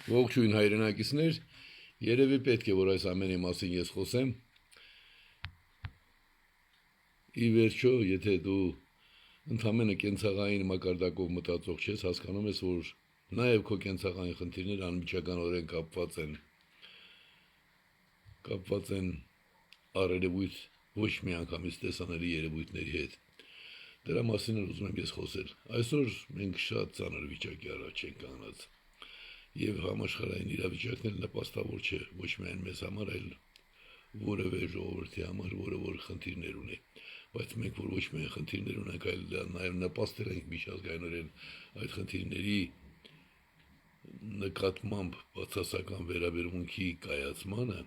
Ողջույն հայրենակիցներ, երևի պետք է որ այս ամենի մասին ես խոսեմ։ Ի վերջո, եթե դու ընդամենը կենցաղային մակարդակով մտածող ես, հասկանում ես, որ նաև քո կենցաղային խնդիրները անմիջականորեն կապված են առերևույթ ոչ միանգամից տեսանելի երևույթների հետ։ Դրա մասին ուզում եմ ես խոսել։ Այսօր մենք շատ ծանր վիճակի առաջ ենք կանգնած։ Եվ համաշխարհային իրավիճակն էլ նպաստավոր չէ ոչ միայն մեզ համար, այլ որևէ ժողովրդի համար, որը որ խնդիրներ ունի, բայց մենք որ ոչ միայն խնդիրներ ունենք, այլ նաև նպաստել ենք միջազգայինորեն այդ խնդիրների նկատմամբ բացասական վերաբերմունքի կայացմանը,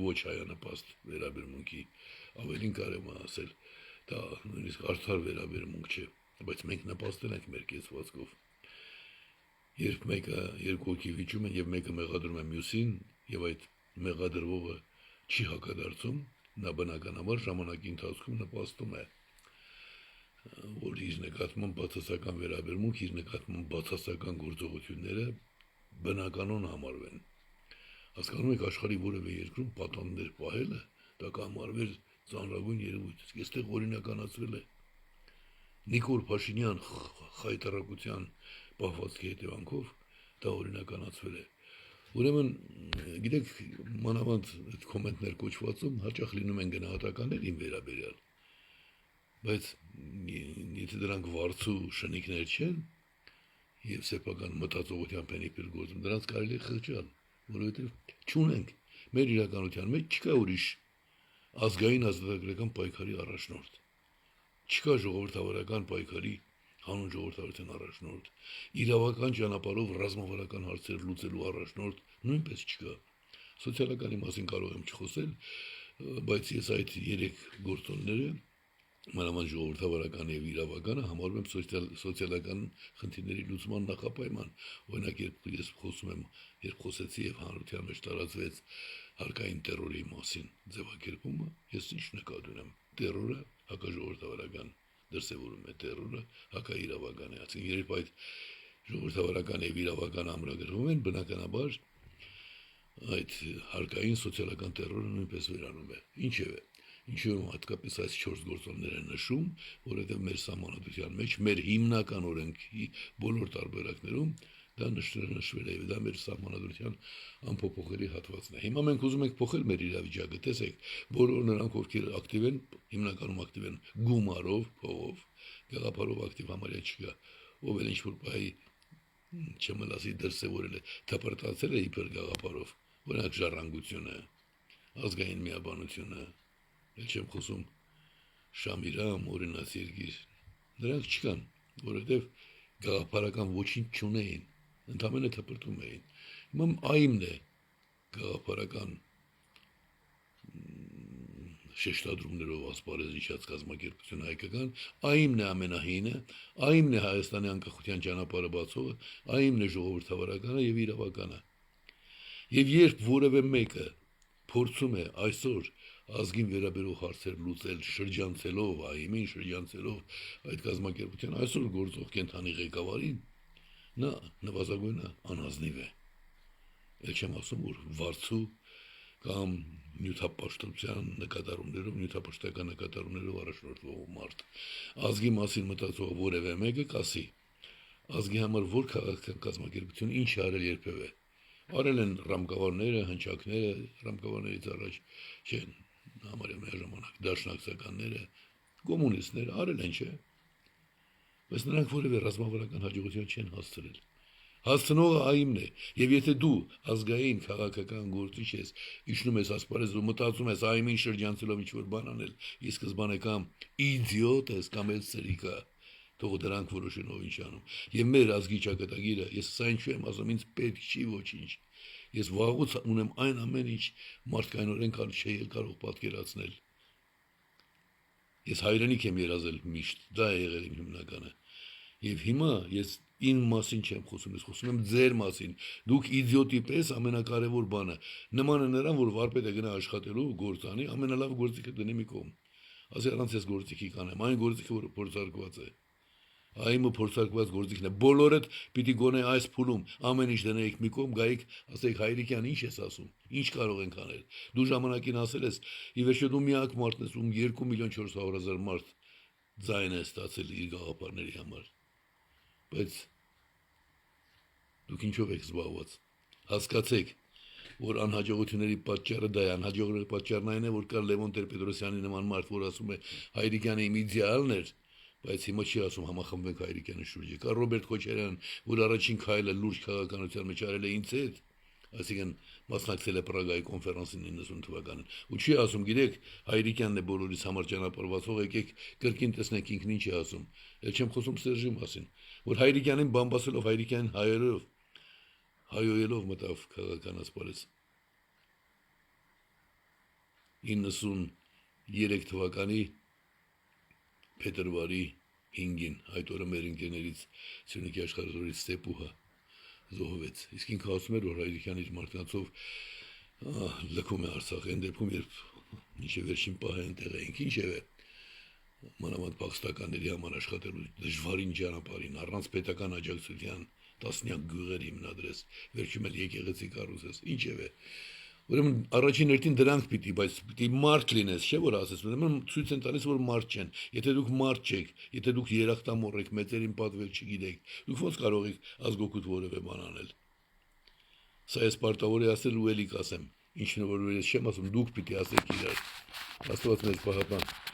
ոչ հայանպաստ վերաբերմունքի, ավելին կարելի է ասել, դա նույնիսկ արդար վերաբերմունք չէ, բայց մենք նպաստել ենք մեր կեցվածքով։ Երբ մեկը երկու հոգի վիճում են եւ մեկը մեղադրում է մյուսին եւ այդ մեղադրվողը չի հակադարձում, նա բնականաբար ժամանակի ընթացքում նպաստում է, որ իր նկատմամբ բացասական վերաբերմունք, իր նկատմամբ բացասական գործողությունները բնականon համարվեն։ Հասկանում եք, աշխարհի որևէ երկրում պատաններ պահելը դա կհամարվեր ծանրագույն երևույթ։ Այստեղ օրինականացվել է Նիկոլ Փաշինյան խայտարակության պահվածքի հետևանքով դա օրինականացվել է։ Ուրեմն, գիտեք, մանավանդ այդ կոմենտներ կոչվածում հաճախ լինում են գնահատականներ իմ վերաբերյալ, բայց եթե դրանք վարձու շնիկներ չեն եւ սեփական մտածողությամբ են իբր գործում, դրանց կարելի է խղճալ, որովհետեւ չունենք մեր իրականության մեջ չկա ուրիշ ազգային ազատագրական պայքարի առաջնորդ, չկա ժողովրդավարական պայքարի հանուն ժողովրդավարության առաջնորդ, իրավական ճանապարհով ռազմավարական հարցեր լուծելու առաջնորդ նույնպես չկա։ Սոցիալականի մասին կարող եմ չխոսել, բայց ես այդ երեք գործոնները, մանավանդ ժողովրդավարական եւ իրավականը, համարում եմ սոցիալական խնդիրների լուծման նախապայման։ Օրինակ, երբ խոսեցի եւ հանրության մեջ տարածվեց հարկային տերորի մասին ձևակերպումը, ես ինչ նկատի ունեմ, տերորը հակաժողովրդավարական դրսևորում է, տերորը հակաիրավական է, այսինքն երբ այդ ժողովրդավարական եւ իրավական ամրագրվում են, բնականաբար այդ հարկային սոցիալական տերորը նույնպես վերանում է։ Ինչու հատկապես այս 4 գործոնները նշում, որովհետեւ մեր սահմանադրության մեջ, մեր հիմնական օրենքի բոլոր տարբերակներում դա նշվել է, դա մեր սահմանադրության անփոփոխելի հատվածն է։ Հիմա մենք ուզում ենք փոխել մեր իրավիճակը, տեսեք, բոլոր նրանք, ովքեր ակտիվ են, հիմնականում ակտիվ են գումարով, փողով, գաղափարով ակտիվ համարյա չկա, ով էլ ինչ-որ բայ չմլասի դրսևորել է, թափրտացել է իբր գաղափարով, օրինակ ժառանգությունը, ազգային միաբանությունը, էլ չեմ խոսում Շամիրամ, օրինաց երկիր, նրանք չկան, որովհետև գաղափարական ոչինչ չունեին, ընդամենը թփրտում էին։ Հիմա այմն է գաղափարական շեշտադրումներով ասպարեզիչած կազմակերպություն հայկական, այմն է ամենահինը, այմն է Հայաստանի անկախության ճանապարհը բացողը, այմն է ժողովրդավարականը եւ իրավականը։ Եվ երբ որևէ մեկը փորձում է այսօր ազգին վերաբերող հարցեր լուծել շրջանցելով, այմին շրջանցելով այդ կազմակերպության այսօր գործող կենթանի ղեկավարին, նա նվազագույնը անազնիվ է։ Էլ չեմ ասում, որ վարձու կամ նյութապաշտության նկատառումներով, նյութապաշտական նկատառումներով առաջնորդվող մարդ։ Ազգի մասին մտածող որևէ մեկը կասի, ազգի համար որ քաղաքական կազմակերպություն ինչ արել երբևէ։ Արել են ռամկավարները, հնչակները, ռամկավարներից առաջ չեն, համարյա միաժամանակ դաշնակցականները, կոմունիստները արել են, չէ։ Բայց նրանք որևէ ռազմավարական հաջողություն չեն հասցրել։ Հասցնողը այմն է, եւ եթե դու ազգային քաղաքական գործիչ ես, իջնում ես ասպարեզում, մտածում ես այմին շրջանցելով ինչ-որ բան անել, ի սկզբանե կամ իդիոտ ես, կամ էլ սրիկա, թող դրանք որոշեն ով ինչ անում։ Եվ մեր ազգի ճակատագիրը, ես սա ինչու եմ ասում, ինձ պետք չի ոչինչ։ Ես վաղուց ունեմ այն ամեն ինչ մարդկայնորեն չի կարող պատկերացնել։ Ես հայրենիք եմ երազել միշտ, դա է եղել իմ հիմնականը։ Եվ հիմա ես իմ մասին չեմ խոսում, ես խոսում եմ ձեր մասին։ Դուք իդիոտի պես ամենակարևոր բանը, նման է նրան, որ վարպետը գնա աշխատելու գործանի, ամենալավ գործիքը դնի մի կողմ։ Ասի առանց ես գործիքի կանեմ, այն գործիքը, որը փորձարկված է։ Այմը փորձարկված գործիքն է։ Բոլորդ պիտի գոնե այս փուլում ամեն ինչ դնեիք մի կողմ, գայիք, ասեիք հայրիկյան ինչ ես ասում, ինչ կարող ենք անել։ Դու ժամանակին ասել ես, ի վերջո դու միակ մարդն ես, ում 2.400.000 մարդ ձայն է ստացել իր գաղափարների համար։ Բայց դուք ինչով եք զբաղված։ Հասկացեք, որ անհաջողությունների պատճառը դա է, անհաջողությունների պատճառն այն է, որ կար Լևոն Տեր-Պետրոսյանի նման մարդ, որ ասում է Հայրիկյանը իմ իդեալն էր, բայց հիմա չի ասում համախմբենք Հայրիկյանի շուրջը։ Կա Ռոբերտ Քոչարյան, որ առաջին քայլը լուրջ քաղաքականության մեջ արել է ինձ հետ, այսինքն մասնակցել է Պրագայի կոնֆերանսին 90 թվականին։ Ու չի ասում, գիտեք, Հայրիկյանն է բոլորիս համար ճանապարհվածող, եկեք կրկին տեսնենք ինքն ինչ է ասում։ Էլ չեմ խոսում Սերժի մասին, որ Հայրիկյանին բամբասելով Հայրիկյանին հայոյելով մտավ քաղաքական ասպարեզ։ 93 թվականի փետրվարի 5-ին այդ օրը մեր ընկերներից Սյունիքի աշխարհորից Ստեպուհը զոհվեց։ Իսկ ինքը ասում էր, որ Հայրիկյանը իր մարդկանցով լքում է Արցախ, այն դեպքում, երբ մինչև վերջին պահը այնտեղ էինք, ինչևէ, մանավանդ փախստականների համար աշխատելու դժվարին ճանապարհին, առանց պետական աջակցության տասնյակ գյուղեր հիմնադրես, վերջում էլ եկեղեցի կառուցես, ինչևէ։ Ուրեմն առաջին հերթին դրանք պիտի, բայց պիտի մարդ լինես, չէ՞ որ ասես, ուրեմն ցույց են տալիս, որ մարդ չեն։ Եթե դուք մարդ չեք, եթե դուք երախտամոռ եք, մեծերին պատվել չգիտեք, դուք ո՞նց կարող եք ազգօգուտ որևէ բան անել։ Սա ես պարտավոր եմ ասել ու էլի կասեմ, ինչն որ ես չեմ ասում, դուք պիտի ասեք իրար։ Աստված մեզ պահապան։